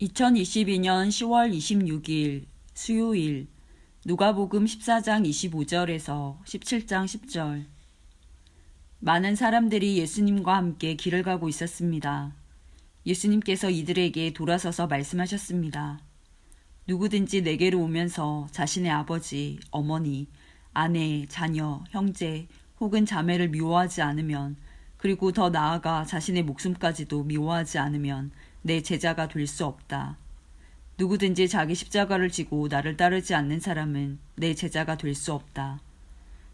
2022년 10월 26일 수요일 누가복음 14장 25절에서 17장 10절. 많은 사람들이 예수님과 함께 길을 가고 있었습니다. 예수님께서 이들에게 돌아서서 말씀하셨습니다. 누구든지 내게로 오면서 자신의 아버지, 어머니, 아내, 자녀, 형제 혹은 자매를 미워하지 않으면, 그리고 더 나아가 자신의 목숨까지도 미워하지 않으면 내 제자가 될 수 없다. 누구든지 자기 십자가를 지고 나를 따르지 않는 사람은 내 제자가 될 수 없다.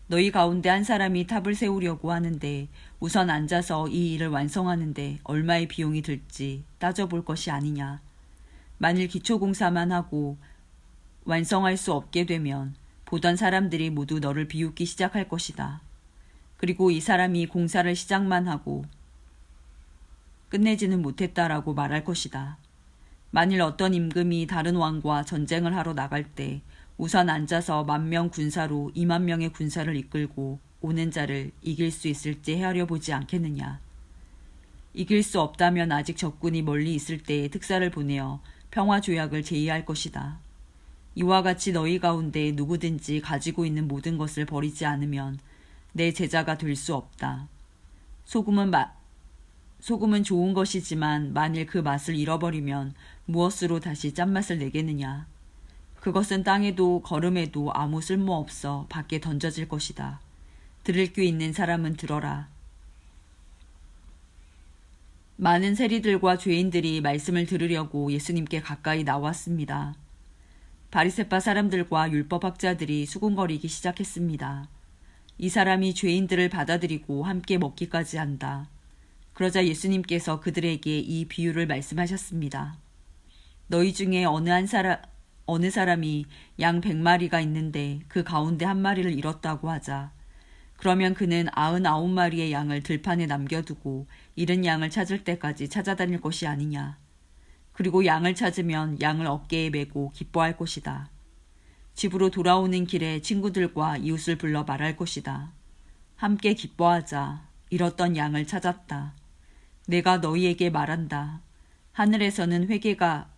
너희 가운데 한 사람이 탑을 세우려고 하는데 우선 앉아서 이 일을 완성하는데 얼마의 비용이 들지 따져볼 것이 아니냐. 만일 기초공사만 하고 완성할 수 없게 되면 보던 사람들이 모두 너를 비웃기 시작할 것이다. 그리고 이 사람이 공사를 시작만 하고 끝내지는 못했다라고 말할 것이다. 만일 어떤 임금이 다른 왕과 전쟁을 하러 나갈 때 우선 앉아서 10,000명 군사로 20,000명의 군사를 이끌고 오는 자를 이길 수 있을지 헤아려 보지 않겠느냐. 이길 수 없다면 아직 적군이 멀리 있을 때에 특사를 보내어 평화조약을 제의할 것이다. 이와 같이 너희 가운데 누구든지 가지고 있는 모든 것을 버리지 않으면 내 제자가 될 수 없다. 소금은 좋은 것이지만 만일 그 맛을 잃어버리면 무엇으로 다시 짠맛을 내겠느냐. 그것은 땅에도 거름에도 아무 쓸모없어 밖에 던져질 것이다. 들을 귀 있는 사람은 들어라. 많은 세리들과 죄인들이 말씀을 들으려고 예수님께 가까이 나왔습니다. 바리새파 사람들과 율법학자들이 수군거리기 시작했습니다. 이 사람이 죄인들을 받아들이고 함께 먹기까지 한다. 그러자 예수님께서 그들에게 이 비유를 말씀하셨습니다. 너희 중에 어느 사람이 양 100마리가 있는데 그 가운데 한 마리를 잃었다고 하자. 그러면 그는 99마리의 양을 들판에 남겨두고 잃은 양을 찾을 때까지 찾아다닐 것이 아니냐. 그리고 양을 찾으면 양을 어깨에 메고 기뻐할 것이다. 집으로 돌아오는 길에 친구들과 이웃을 불러 말할 것이다. 함께 기뻐하자. 잃었던 양을 찾았다. 내가 너희에게 말한다. 하늘에서는 회개할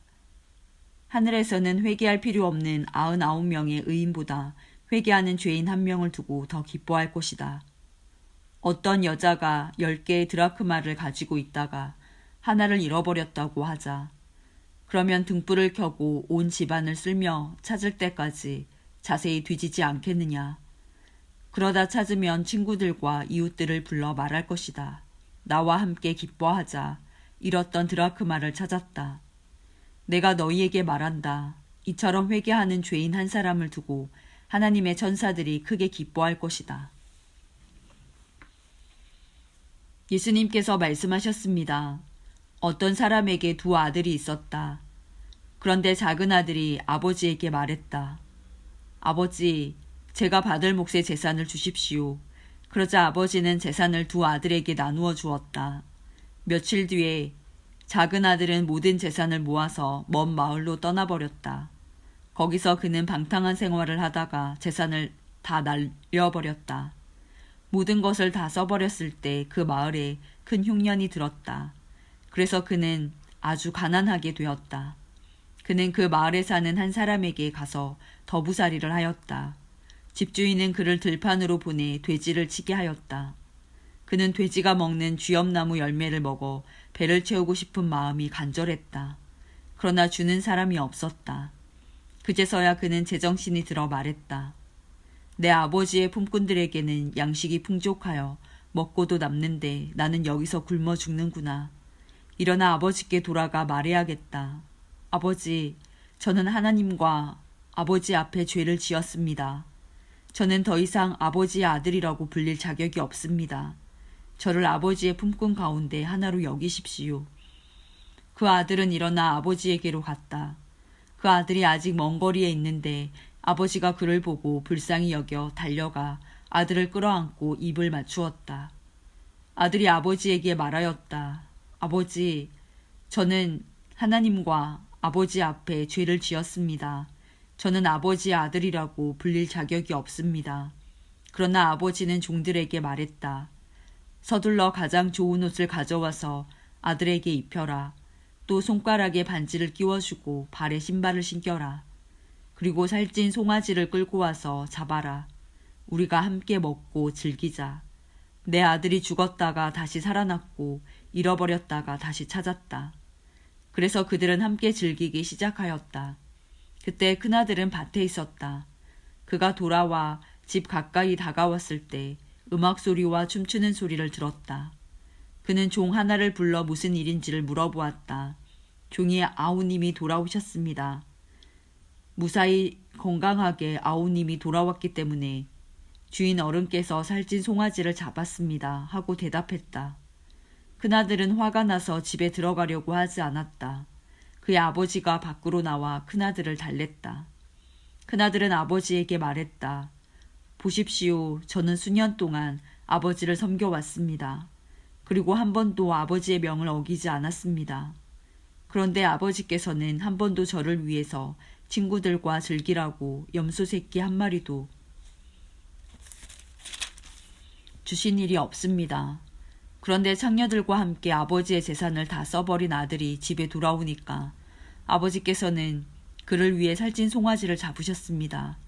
필요 없는 99명의 의인보다 회개하는 죄인 1명을 두고 더 기뻐할 것이다. 어떤 여자가 10개의 드라크마를 가지고 있다가 하나를 잃어버렸다고 하자. 그러면 등불을 켜고 온 집안을 쓸며 찾을 때까지 자세히 뒤지지 않겠느냐. 그러다 찾으면 친구들과 이웃들을 불러 말할 것이다. 나와 함께 기뻐하자. 잃었던 드라크마를 찾았다. 내가 너희에게 말한다. 이처럼 회개하는 죄인 한 사람을 두고 하나님의 천사들이 크게 기뻐할 것이다. 예수님께서 말씀하셨습니다. 어떤 사람에게 2 아들이 있었다. 그런데 작은 아들이 아버지에게 말했다. 아버지, 제가 받을 몫의 재산을 주십시오. 그러자 아버지는 재산을 2 아들에게 나누어 주었다. 며칠 뒤에 작은 아들은 모든 재산을 모아서 먼 마을로 떠나버렸다. 거기서 그는 방탕한 생활을 하다가 재산을 다 날려버렸다. 모든 것을 다 써버렸을 때 그 마을에 큰 흉년이 들었다. 그래서 그는 아주 가난하게 되었다. 그는 그 마을에 사는 한 사람에게 가서 더부살이를 하였다. 집주인은 그를 들판으로 보내 돼지를 치게 하였다. 그는 돼지가 먹는 쥐엄나무 열매를 먹어 배를 채우고 싶은 마음이 간절했다. 그러나 주는 사람이 없었다. 그제서야 그는 제정신이 들어 말했다. 내 아버지의 품꾼들에게는 양식이 풍족하여 먹고도 남는데 나는 여기서 굶어 죽는구나. 일어나 아버지께 돌아가 말해야겠다. 아버지, 저는 하나님과 아버지 앞에 죄를 지었습니다. 저는 더 이상 아버지의 아들이라고 불릴 자격이 없습니다. 저를 아버지의 품꾼 가운데 하나로 여기십시오. 그 아들은 일어나 아버지에게로 갔다. 그 아들이 아직 먼 거리에 있는데 아버지가 그를 보고 불쌍히 여겨 달려가 아들을 끌어안고 입을 맞추었다. 아들이 아버지에게 말하였다. 아버지, 저는 하나님과 아버지 앞에 죄를 지었습니다. 저는 아버지의 아들이라고 불릴 자격이 없습니다. 그러나 아버지는 종들에게 말했다. 서둘러 가장 좋은 옷을 가져와서 아들에게 입혀라. 또 손가락에 반지를 끼워주고 발에 신발을 신겨라. 그리고 살찐 송아지를 끌고 와서 잡아라. 우리가 함께 먹고 즐기자. 내 아들이 죽었다가 다시 살아났고 잃어버렸다가 다시 찾았다. 그래서 그들은 함께 즐기기 시작하였다. 그때 큰아들은 밭에 있었다. 그가 돌아와 집 가까이 다가왔을 때 음악 소리와 춤추는 소리를 들었다. 그는 종 하나를 불러 무슨 일인지를 물어보았다. 종이 아우님이 돌아오셨습니다. 무사히 건강하게 아우님이 돌아왔기 때문에 주인 어른께서 살찐 송아지를 잡았습니다. 하고 대답했다. 큰아들은 화가 나서 집에 들어가려고 하지 않았다. 그의 아버지가 밖으로 나와 큰아들을 달랬다. 큰아들은 아버지에게 말했다. 보십시오. 저는 수년 동안 아버지를 섬겨왔습니다. 그리고 한 번도 아버지의 명을 어기지 않았습니다. 그런데 아버지께서는 한 번도 저를 위해서 친구들과 즐기라고 염소 새끼 한 마리도 주신 일이 없습니다. 그런데 창녀들과 함께 아버지의 재산을 다 써버린 아들이 집에 돌아오니까 아버지께서는 그를 위해 살찐 송아지를 잡으셨습니다.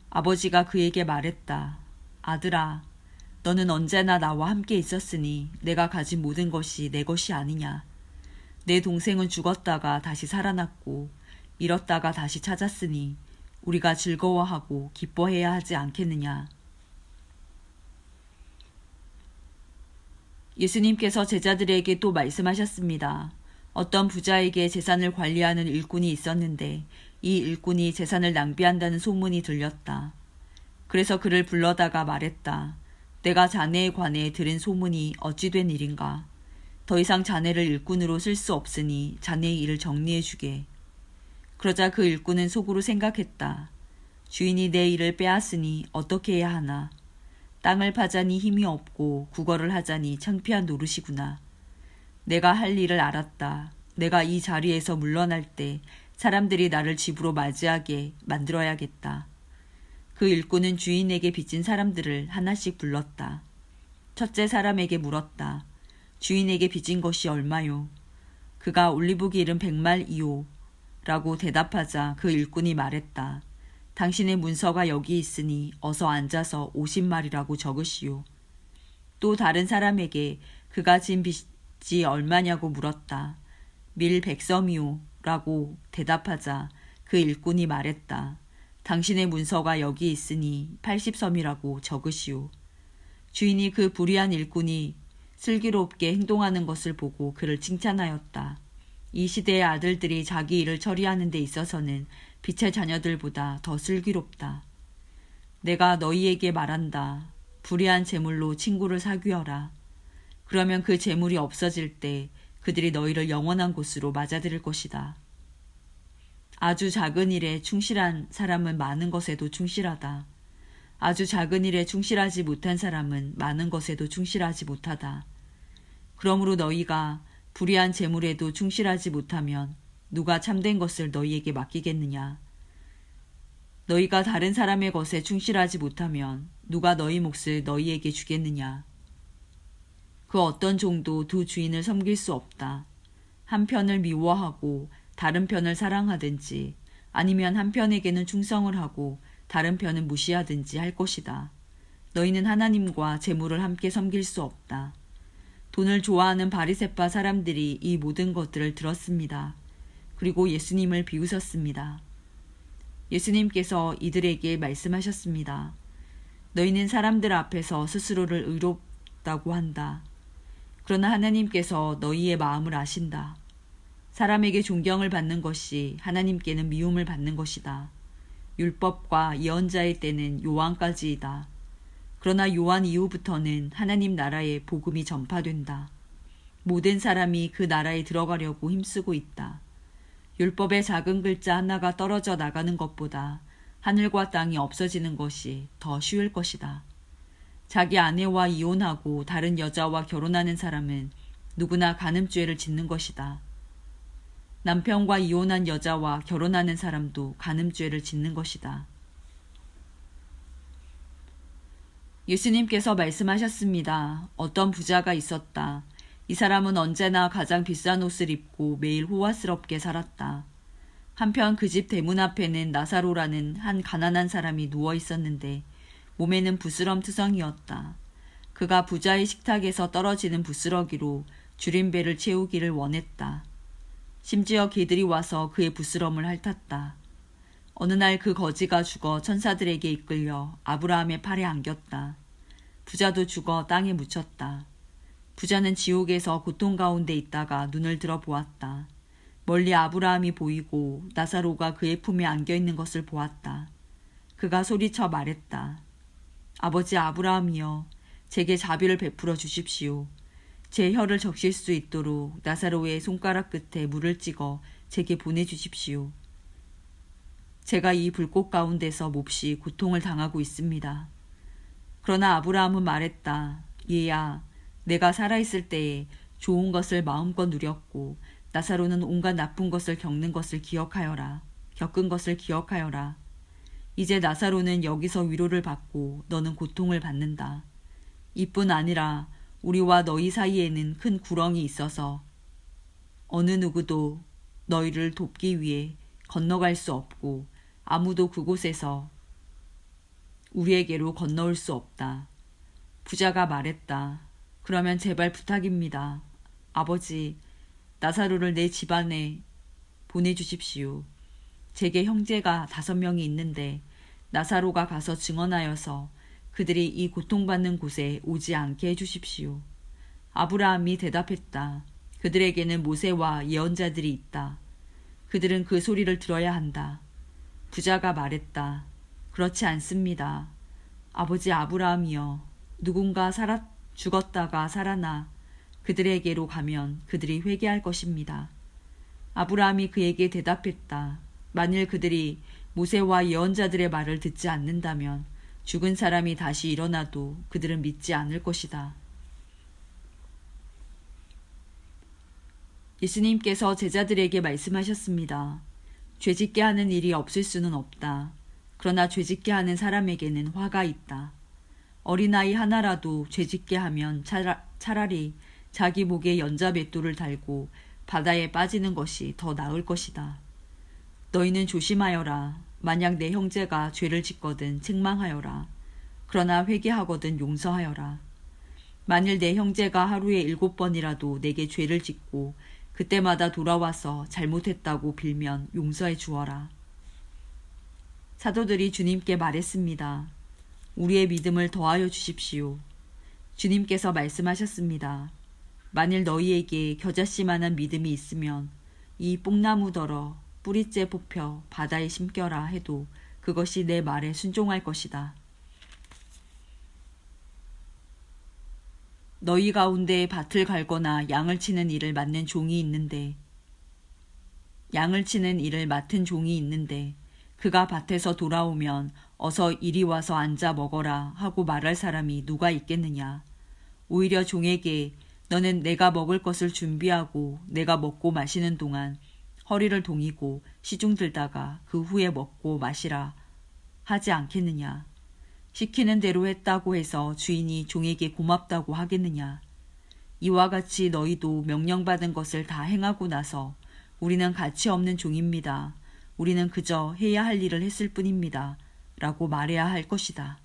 아버지가 그에게 말했다. 아들아, 너는 언제나 나와 함께 있었으니 내가 가진 모든 것이 내 것이 아니냐. 내 동생은 죽었다가 다시 살아났고 잃었다가 다시 찾았으니 우리가 즐거워하고 기뻐해야 하지 않겠느냐. 예수님께서 제자들에게 또 말씀하셨습니다. 어떤 부자에게 재산을 관리하는 일꾼이 있었는데 이 일꾼이 재산을 낭비한다는 소문이 들렸다. 그래서 그를 불러다가 말했다. 내가 자네에 관해 들은 소문이 어찌 된 일인가. 더 이상 자네를 일꾼으로 쓸 수 없으니 자네의 일을 정리해 주게. 그러자 그 일꾼은 속으로 생각했다. 주인이 내 일을 빼앗으니 어떻게 해야 하나. 땅을 파자니 힘이 없고 국어를 하자니 창피한 노릇이구나. 내가 할 일을 알았다. 내가 이 자리에서 물러날 때 사람들이 나를 집으로 맞이하게 만들어야겠다. 그 일꾼은 주인에게 빚진 사람들을 하나씩 불렀다. 첫째 사람에게 물었다. 주인에게 빚진 것이 얼마요? 그가 올리브 기름 100말이요. 라고 대답하자 그 일꾼이 말했다. 당신의 문서가 여기 있으니 어서 앉아서 50말이라고 적으시오. 또 다른 사람에게 그가 진 빚이 얼마냐고 물었다. 밀 100섬이오. 라고 대답하자 그 일꾼이 말했다. 당신의 문서가 여기 있으니 80섬이라고 적으시오. 주인이 그 불의한 일꾼이 슬기롭게 행동하는 것을 보고 그를 칭찬하였다. 이 시대의 아들들이 자기 일을 처리하는 데 있어서는 빛의 자녀들보다 더 슬기롭다. 내가 너희에게 말한다. 불의한 재물로 친구를 사귀어라. 그러면 그 재물이 없어질 때 그들이 너희를 영원한 곳으로 맞아들일 것이다. 아주 작은 일에 충실한 사람은 많은 것에도 충실하다. 아주 작은 일에 충실하지 못한 사람은 많은 것에도 충실하지 못하다. 그러므로 너희가 불의한 재물에도 충실하지 못하면 누가 참된 것을 너희에게 맡기겠느냐. 너희가 다른 사람의 것에 충실하지 못하면 누가 너희 몫을 너희에게 주겠느냐. 그 어떤 종도 두 주인을 섬길 수 없다. 한 편을 미워하고 다른 편을 사랑하든지 아니면 한 편에게는 충성을 하고 다른 편은 무시하든지 할 것이다. 너희는 하나님과 재물을 함께 섬길 수 없다. 돈을 좋아하는 바리새파 사람들이 이 모든 것들을 들었습니다. 그리고 예수님을 비웃었습니다. 예수님께서 이들에게 말씀하셨습니다. 너희는 사람들 앞에서 스스로를 의롭다고 한다. 그러나 하나님께서 너희의 마음을 아신다. 사람에게 존경을 받는 것이 하나님께는 미움을 받는 것이다. 율법과 예언자의 때는 요한까지이다. 그러나 요한 이후부터는 하나님 나라의 복음이 전파된다. 모든 사람이 그 나라에 들어가려고 힘쓰고 있다. 율법의 작은 글자 하나가 떨어져 나가는 것보다 하늘과 땅이 없어지는 것이 더 쉬울 것이다. 자기 아내와 이혼하고 다른 여자와 결혼하는 사람은 누구나 간음죄를 짓는 것이다. 남편과 이혼한 여자와 결혼하는 사람도 간음죄를 짓는 것이다. 예수님께서 말씀하셨습니다. 어떤 부자가 있었다. 이 사람은 언제나 가장 비싼 옷을 입고 매일 호화스럽게 살았다. 한편 그 집 대문 앞에는 나사로라는 한 가난한 사람이 누워 있었는데 몸에는 부스럼투성이었다. 그가 부자의 식탁에서 떨어지는 부스러기로 줄인 배를 채우기를 원했다. 심지어 개들이 와서 그의 부스럼을 핥았다. 어느 날 그 거지가 죽어 천사들에게 이끌려 아브라함의 팔에 안겼다. 부자도 죽어 땅에 묻혔다. 부자는 지옥에서 고통 가운데 있다가 눈을 들어 보았다. 멀리 아브라함이 보이고 나사로가 그의 품에 안겨있는 것을 보았다. 그가 소리쳐 말했다. 아버지 아브라함이여, 제게 자비를 베풀어 주십시오. 제 혀를 적실 수 있도록 나사로의 손가락 끝에 물을 찍어 제게 보내주십시오. 제가 이 불꽃 가운데서 몹시 고통을 당하고 있습니다. 그러나 아브라함은 말했다. 얘야, 내가 살아있을 때에 좋은 것을 마음껏 누렸고 나사로는 온갖 나쁜 것을 겪은 것을 기억하여라. 이제 나사로는 여기서 위로를 받고 너는 고통을 받는다. 이뿐 아니라 우리와 너희 사이에는 큰 구렁이 있어서 어느 누구도 너희를 돕기 위해 건너갈 수 없고 아무도 그곳에서 우리에게로 건너올 수 없다. 부자가 말했다. 그러면 제발 부탁입니다. 아버지, 나사로를 내 집안에 보내주십시오. 제게 형제가 5명이 있는데 나사로가 가서 증언하여서 그들이 이 고통받는 곳에 오지 않게 해주십시오. 아브라함이 대답했다. 그들에게는 모세와 예언자들이 있다. 그들은 그 소리를 들어야 한다. 부자가 말했다. 그렇지 않습니다. 아버지 아브라함이여, 누군가 죽었다가 살아나 그들에게로 가면 그들이 회개할 것입니다. 아브라함이 그에게 대답했다. 만일 그들이 모세와 예언자들의 말을 듣지 않는다면 죽은 사람이 다시 일어나도 그들은 믿지 않을 것이다. 예수님께서 제자들에게 말씀하셨습니다. 죄짓게 하는 일이 없을 수는 없다. 그러나 죄짓게 하는 사람에게는 화가 있다. 어린아이 하나라도 죄짓게 하면 차라리 자기 목에 연자맷돌을 달고 바다에 빠지는 것이 더 나을 것이다. 너희는 조심하여라. 만약 내 형제가 죄를 짓거든 책망하여라. 그러나 회개하거든 용서하여라. 만일 내 형제가 하루에 7번이라도 내게 죄를 짓고 그때마다 돌아와서 잘못했다고 빌면 용서해 주어라. 사도들이 주님께 말했습니다. 우리의 믿음을 더하여 주십시오. 주님께서 말씀하셨습니다. 만일 너희에게 겨자씨만한 믿음이 있으면 이 뽕나무더러 뿌리째 뽑혀 바다에 심겨라 해도 그것이 내 말에 순종할 것이다. 너희 가운데 밭을 갈거나 양을 치는 일을 맡은 종이 있는데 그가 밭에서 돌아오면 어서 이리 와서 앉아 먹어라 하고 말할 사람이 누가 있겠느냐. 오히려 종에게 너는 내가 먹을 것을 준비하고 내가 먹고 마시는 동안 허리를 동이고 시중 들다가 그 후에 먹고 마시라 하지 않겠느냐. 시키는 대로 했다고 해서 주인이 종에게 고맙다고 하겠느냐. 이와 같이 너희도 명령받은 것을 다 행하고 나서 우리는 가치 없는 종입니다. 우리는 그저 해야 할 일을 했을 뿐입니다. 라고 말해야 할 것이다.